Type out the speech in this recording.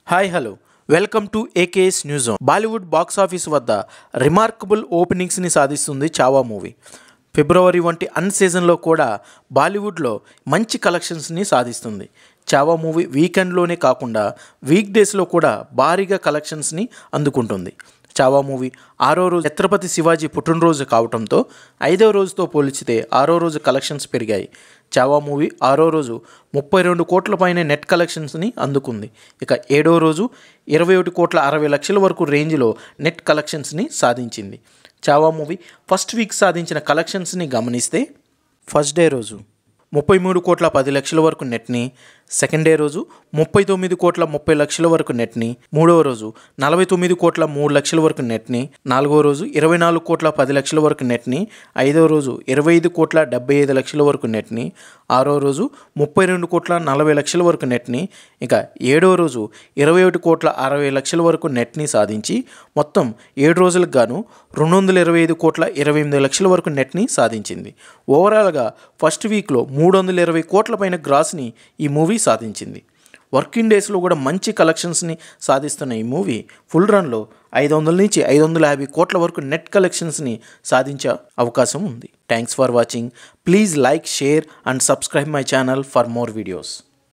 Hi hello welcome to AKS news zone. Bollywood box office వద్ద remarkable ఓపెనింగ్స్ని సాధిస్తుంది Chhaava movie. ఫిబ్రవరి వంటి అన్ సీజన్లో కూడా బాలీవుడ్లో మంచి కలెక్షన్స్ని సాధిస్తుంది. చావా మూవీ వీకెండ్లోనే కాకుండా వీక్ డేస్లో కూడా భారీగా కలెక్షన్స్ని అందుకుంటుంది. చావా మూవీ 6వ రోజు ఛత్రపతి శివాజీ పుట్టినరోజు కావడంతో 5వ రోజుతో పోల్చితే 6వ రోజు కలెక్షన్స్ పెరిగాయి. చావా మూవీ 6వ రోజు 32 కోట్ల పైన నెట్ కలెక్షన్స్ని అందుకుంది. ఇక 7వ రోజు 21 కోట్ల 60 లక్షల వరకు రేంజ్లో నెట్ కలెక్షన్స్ని సాధించింది. చావా మూవీ ఫస్ట్ వీక్ సాధించిన కలెక్షన్స్ని గమనిస్తే ఫస్ట్ డే రోజు 33 కోట్ల 10 లక్షల వరకు నెట్ని, సెకండ్ డే రోజు 39 కోట్ల 30 లక్షల వరకు నెట్ని, మూడవ రోజు 49 కోట్ల 3 లక్షల వరకు నెట్ని, నాలుగవ రోజు 24 కోట్ల 10 లక్షల వరకు నెట్ని, ఐదవ రోజు 25 కోట్ల 75 లక్షల వరకు నెట్ని, ఆరవ రోజు 32 కోట్ల 40 లక్షల వరకు నెట్ని, ఇక ఏడవ రోజు 21 కోట్ల 60 లక్షల వరకు నెట్ని సాధించి మొత్తం 7 రోజులకు గాను 225 కోట్ల 28 లక్షల వరకు నెట్ని సాధించింది. ఓవరాల్గా ఫస్ట్ వీక్లో 320 కోట్ల పైన గ్రాస్ని ఈ మూవీ సాధించింది. వర్కింగ్ డేస్లో కూడా మంచి కలెక్షన్స్ని సాధిస్తున్న ఈ మూవీ ఫుల్ రన్లో 500 నుంచి 550 కోట్ల వరకు నెట్ కలెక్షన్స్ని సాధించే అవకాశం ఉంది. Thanks for watching. Please like, share and subscribe my channel for more videos.